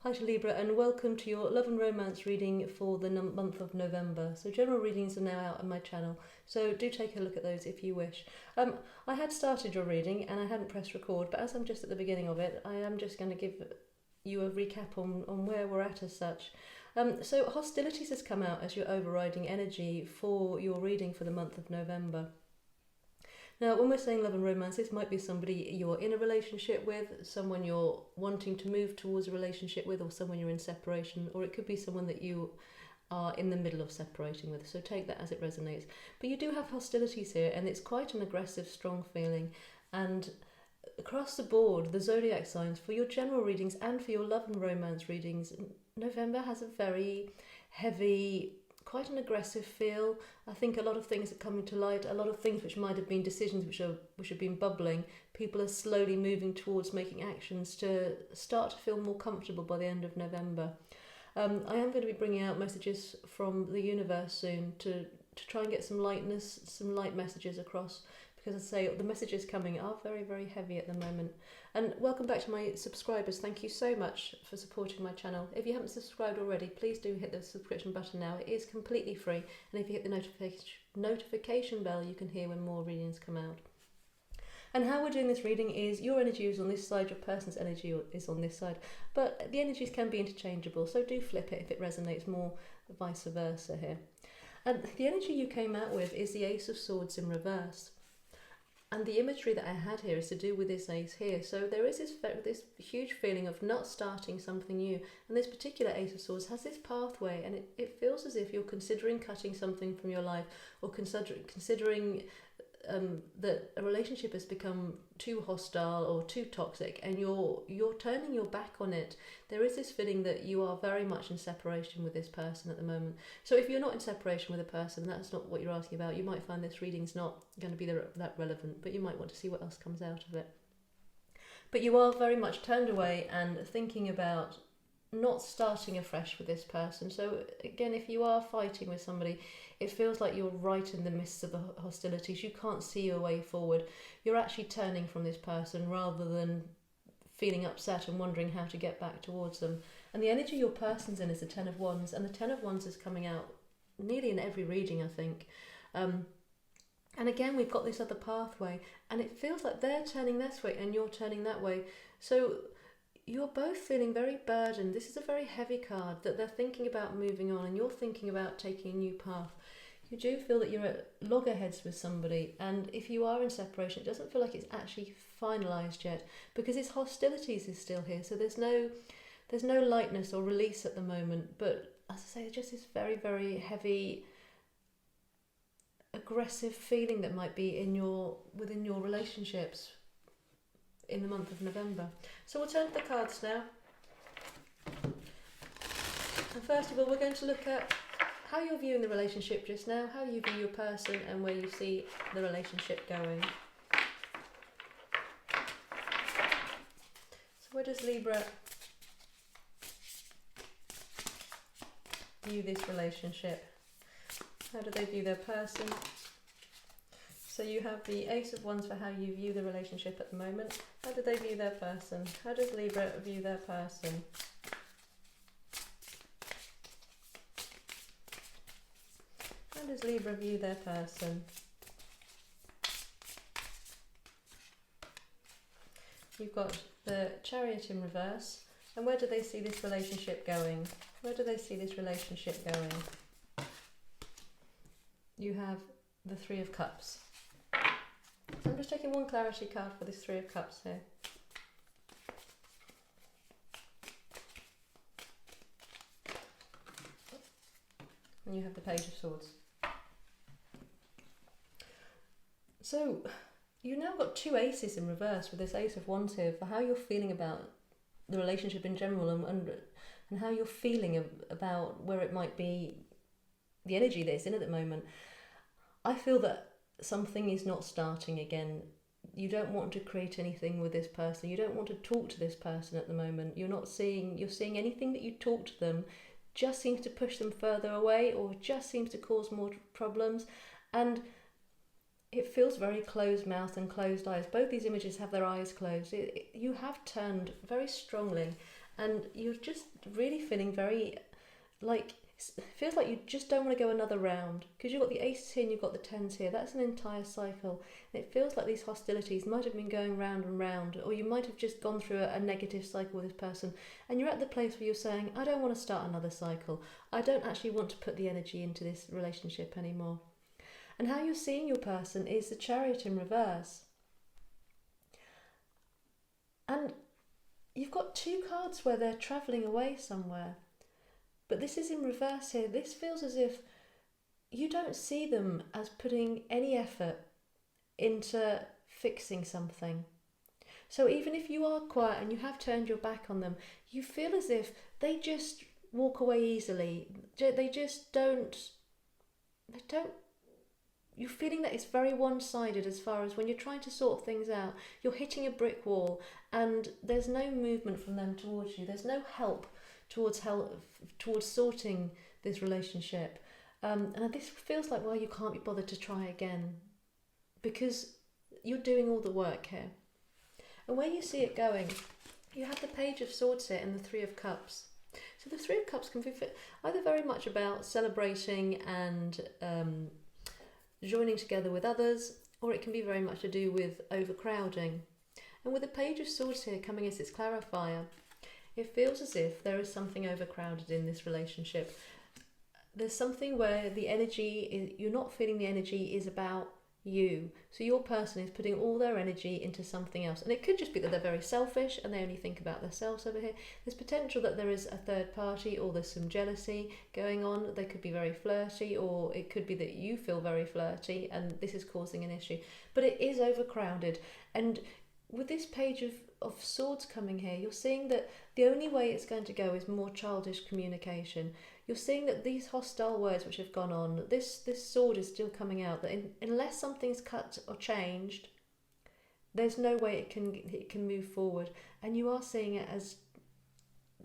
Hi to Libra, and welcome to your love and romance reading for the month of November. So general readings are now out on my channel, so do take a look at those if you wish. I had started your reading and I hadn't pressed record, but as I'm just at the beginning of it, I am just going to give you a recap on where we're at as such. So hostilities has come out as your overriding energy for your reading for the month of November. Now, when we're saying love and romance, this might be somebody you're in a relationship with, someone you're wanting to move towards a relationship with, or someone you're in separation, or it could be someone that you are in the middle of separating with. So take that as it resonates. But you do have hostilities here, and it's quite an aggressive, strong feeling. And across the board, the zodiac signs, for your general readings and for your love and romance readings, November has a very heavy, quite an aggressive feel. I think a lot of things are coming to light, a lot of things which might have been decisions which have been bubbling, people are slowly moving towards making actions to start to feel more comfortable by the end of November. I am going to be bringing out messages from the universe soon to try and get some lightness, some light messages across, because as I say, the messages coming are very, very heavy at the moment. And welcome back to my subscribers. Thank you so much for supporting my channel. If you haven't subscribed already, please do hit the subscription button now. It is completely free. And if you hit the notification bell, you can hear when more readings come out. And how we're doing this reading is your energy is on this side, your person's energy is on this side. But the energies can be interchangeable, so do flip it if it resonates more, vice versa here. And the energy you came out with is the Ace of Swords in reverse. And the imagery that I had here is to do with this ace here. So there is this huge feeling of not starting something new. And this particular Ace of Swords has this pathway, and it feels as if you're considering cutting something from your life, or considering that a relationship has become too hostile or too toxic, and you're turning your back on it. There is this feeling that you are very much in separation with this person at the moment. So if you're not in separation with a person, that's not what you're asking about, you might find this reading's not going to be that relevant, but you might want to see what else comes out of it. But you are very much turned away and thinking about not starting afresh with this person. So again, if you are fighting with somebody, it feels like you're right in the midst of the hostilities. You can't see your way forward. You're actually turning from this person rather than feeling upset and wondering how to get back towards them. And the energy your person's in is the Ten of Wands, and the Ten of Wands is coming out nearly in every reading, I think. And again, we've got this other pathway, and it feels like they're turning this way and you're turning that way. So you're both feeling very burdened. This is a very heavy card, that they're thinking about moving on and you're thinking about taking a new path. You do feel that you're at loggerheads with somebody, and if you are in separation, it doesn't feel like it's actually finalised yet, because its hostilities is still here. So there's no lightness or release at the moment, but as I say, it's just this very, very heavy, aggressive feeling that might be within your relationships in the month of November. So we'll turn to the cards now. And first of all, we're going to look at how you're viewing the relationship just now, how you view your person, and where you see the relationship going. So where does Libra view this relationship? How do they view their person? So you have the Ace of Wands for how you view the relationship at the moment. How do they view their person? How does Libra view their person? How does Libra view their person? You've got the Chariot in reverse. And where do they see this relationship going? Where do they see this relationship going? You have the Three of Cups. So I'm just taking one clarity card for this Three of Cups here. And you have the Page of Swords. So you've now got two aces in reverse with this Ace of Wands here for how you're feeling about the relationship in general, and how you're feeling about where it might be, the energy that it's in at the moment. I feel that something is not starting again. You don't want to create anything with this person. You don't want to talk to this person at the moment. You're seeing anything that you talk to them just seems to push them further away, or just seems to cause more problems. And it feels very closed mouth and closed eyes. Both these images have their eyes closed. You have turned very strongly, and you're just really feeling very like, it feels like you just don't want to go another round, because you've got the aces here and you've got the tens here. That's an entire cycle, and it feels like these hostilities might have been going round and round, or you might have just gone through a negative cycle with this person, and you're at the place where you're saying, I don't want to start another cycle. I don't actually want to put the energy into this relationship anymore. And how you're seeing your person is the Chariot in reverse. And you've got two cards where they're travelling away somewhere. But this is in reverse here. This feels as if you don't see them as putting any effort into fixing something. So even if you are quiet and you have turned your back on them, you feel as if they just walk away easily. They just don't. You're feeling that it's very one-sided, as far as when you're trying to sort things out, you're hitting a brick wall and there's no movement from them towards you. There's no help towards sorting this relationship. And this feels like, well, you can't be bothered to try again, because you're doing all the work here. And where you see it going, you have the Page of Swords here and the Three of Cups. So the Three of Cups can be either very much about celebrating and joining together with others, or it can be very much to do with overcrowding. And with the Page of Swords here coming as its clarifier, it feels as if there is something overcrowded in this relationship. There's something where the energy, you're not feeling the energy is about you. So your person is putting all their energy into something else. And it could just be that they're very selfish and they only think about themselves over here. There's potential that there is a third party, or there's some jealousy going on. They could be very flirty, or it could be that you feel very flirty and this is causing an issue. But it is overcrowded. And with this Page of Swords coming here, you're seeing that the only way it's going to go is more childish communication. You're seeing that these hostile words which have gone on, this sword is still coming out, that unless something's cut or changed, there's no way it can move forward. And you are seeing it as,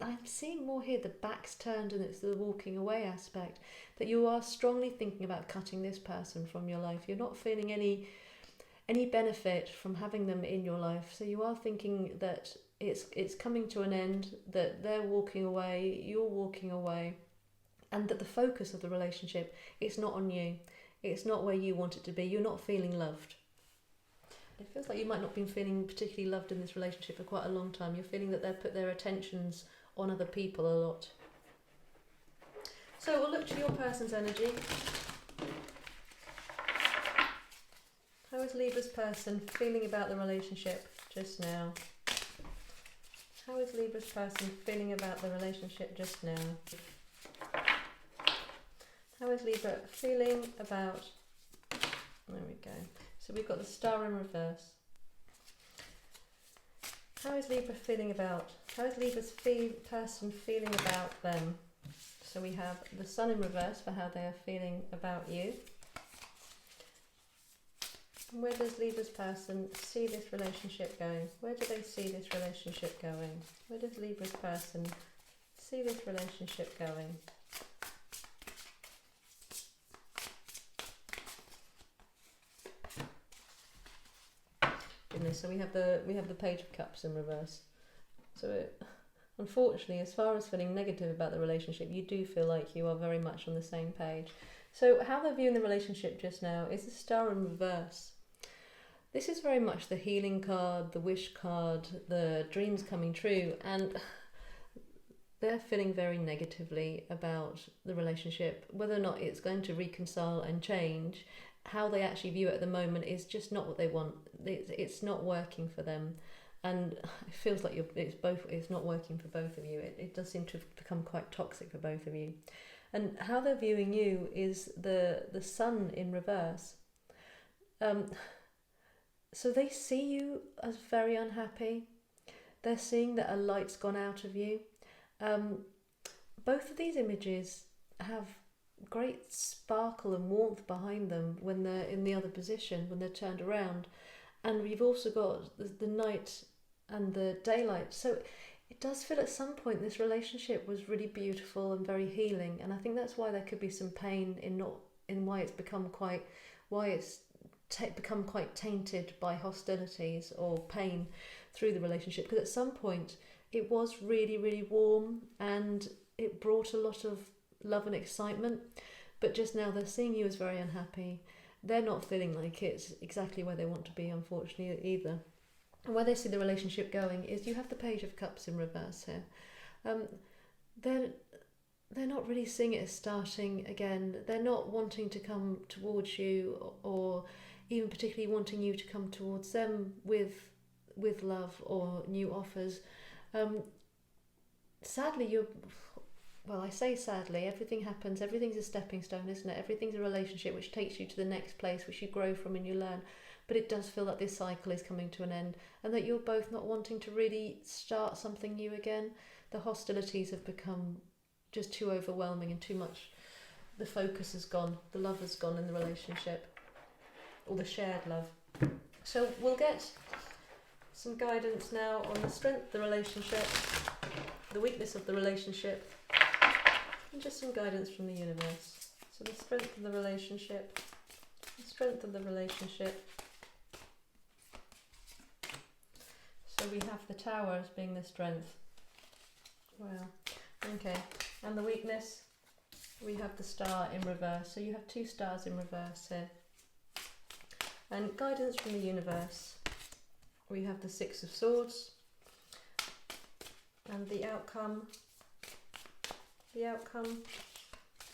I'm seeing more here, the back's turned and it's the walking away aspect, that you are strongly thinking about cutting this person from your life. You're not feeling any benefit from having them in your life. So you are thinking that it's coming to an end, that they're walking away, you're walking away, and that the focus of the relationship is not on you. It's not where you want it to be. You're not feeling loved. It feels like you might not have been feeling particularly loved in this relationship for quite a long time. You're feeling that they've put their attentions on other people a lot. So we'll look to your person's energy. How is Libra's person feeling about the relationship just now? How is Libra's person feeling about the relationship just now? How is Libra feeling about... There we go. So we've got the Star in reverse. How is Libra feeling about... How is Libra's person feeling about them? So we have the Sun in reverse for how they are feeling about you. And where does Libra's person see this relationship going? Where do they see this relationship going? Where does Libra's person see this relationship going? Goodness, so we have the Page of Cups in reverse. So unfortunately, as far as feeling negative about the relationship, you do feel like you are very much on the same page. So how they're viewing the relationship just now is the Star in reverse. This is very much the healing card, the wish card, the dreams coming true, and they're feeling very negatively about the relationship. Whether or not it's going to reconcile and change, how they actually view it at the moment is just not what they want. It's not working for them, and it feels like it's not working for both of you. It does seem to have become quite toxic for both of you. And how they're viewing you is the Sun in reverse. So they see you as very unhappy. They're seeing that a light's gone out of you. Both of these images have great sparkle and warmth behind them when they're in the other position, when they're turned around. And we've also got the night and the daylight. So it does feel at some point this relationship was really beautiful and very healing. And I think that's why there could be some pain in why it's become quite tainted by hostilities or pain through the relationship, because at some point it was really, really warm and it brought a lot of love and excitement. But just now they're seeing you as very unhappy. They're not feeling like it's exactly where they want to be, unfortunately, either. And where they see the relationship going is you have the Page of Cups in reverse here. They're not really seeing it as starting again. They're not wanting to come towards you, or even particularly wanting you to come towards them with love or new offers. Sadly, I say sadly, everything happens, everything's a stepping stone, isn't it? Everything's a relationship which takes you to the next place, which you grow from and you learn. But it does feel like this cycle is coming to an end, and that you're both not wanting to really start something new again. The hostilities have become just too overwhelming and too much. The focus has gone, the love has gone in the relationship, or the shared love. So we'll get some guidance now on the strength of the relationship, the weakness of the relationship, and just some guidance from the universe. So the strength of the relationship, the strength of the relationship. So we have the Tower as being the strength. Wow. Okay. And the weakness, we have the Star in reverse. So you have two stars in reverse here. And guidance from the universe, we have the Six of Swords. And the outcome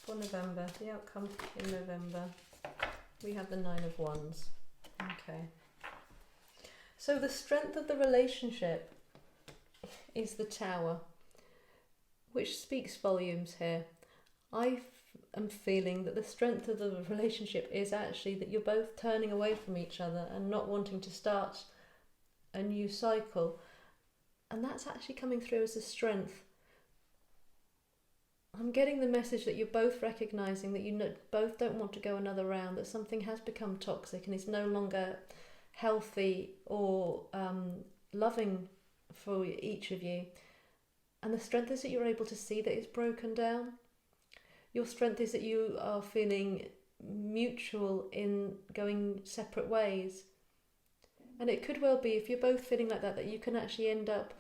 for November, the outcome in November, we have the Nine of Wands. Okay. So the strength of the relationship is the Tower, which speaks volumes here. I am feeling that the strength of the relationship is actually that you're both turning away from each other and not wanting to start a new cycle. And that's actually coming through as a strength. I'm getting the message that you're both recognising that you both don't want to go another round, that something has become toxic and is no longer healthy or loving for each of you. And the strength is that you're able to see that it's broken down. Your strength is that you are feeling mutual in going separate ways. And it could well be, if you're both feeling like that you can actually end up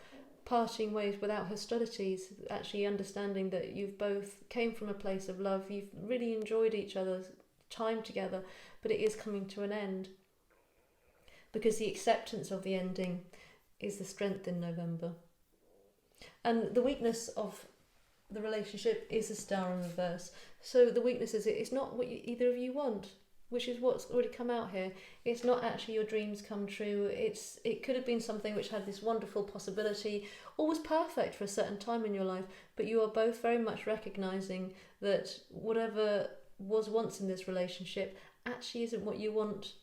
parting ways without hostilities, actually understanding that you've both came from a place of love, you've really enjoyed each other's time together, but it is coming to an end. Because the acceptance of the ending is the strength in November. And the weakness of the relationship is a Star in reverse. So the weakness is it's not what either of you want, which is what's already come out here. It's not actually your dreams come true. It could have been something which had this wonderful possibility or was perfect for a certain time in your life, but you are both very much recognising that whatever was once in this relationship actually isn't what you want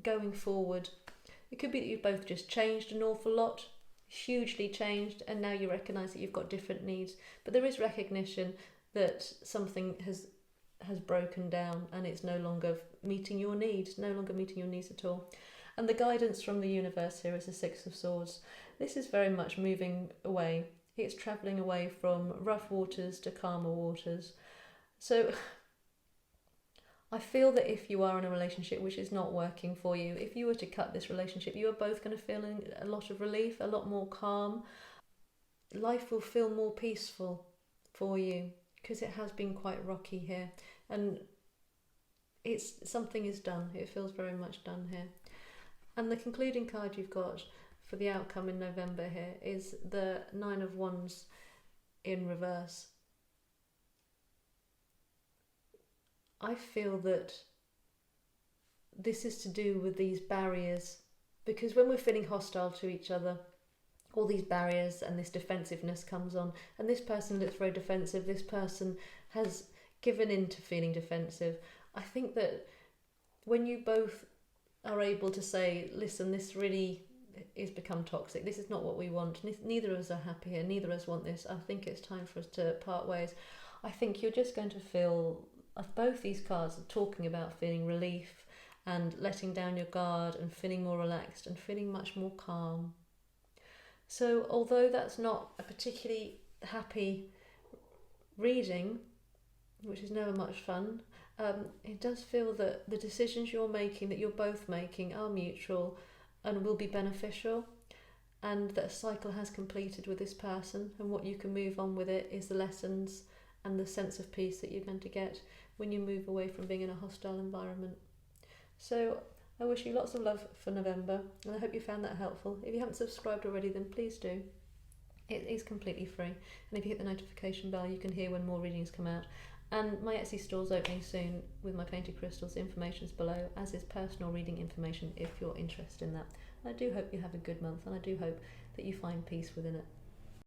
going forward. It could be that you've both just changed an awful lot, hugely changed, and now you recognise that you've got different needs. But there is recognition that something has broken down and it's no longer meeting your needs, at all. And the guidance from the universe here is the Six of Swords. This is very much moving away. It's travelling away from rough waters to calmer waters. So I feel that if you are in a relationship which is not working for you, if you were to cut this relationship, you are both going to feel a lot of relief, a lot more calm. Life will feel more peaceful for you because it has been quite rocky here. And something is done. It feels very much done here. And the concluding card you've got for the outcome in November here is the Nine of Wands in reverse. I feel that this is to do with these barriers, because when we're feeling hostile to each other, all these barriers and this defensiveness comes on, and this person looks very defensive, this person has given in to feeling defensive. I think that when you both are able to say, listen, this really is become toxic, this is not what we want, neither of us are happy here, neither of us want this, I think it's time for us to part ways. I think you're just going to feel, of both these cards are talking about feeling relief and letting down your guard and feeling more relaxed and feeling much more calm. So although that's not a particularly happy reading, which is never much fun, it does feel that the decisions you're making, that you're both making, are mutual and will be beneficial. and that a cycle has completed with this person, and what you can move on with it is the lessons and the sense of peace that you're going to get when you move away from being in a hostile environment. So I wish you lots of love for November, and I hope you found that helpful. If you haven't subscribed already, then please do. It is completely free, and if you hit the notification bell, you can hear when more readings come out. And my Etsy store's opening soon with my painted crystals. The information's below, as is personal reading information if you're interested in that. I do hope you have a good month, and I do hope that you find peace within it.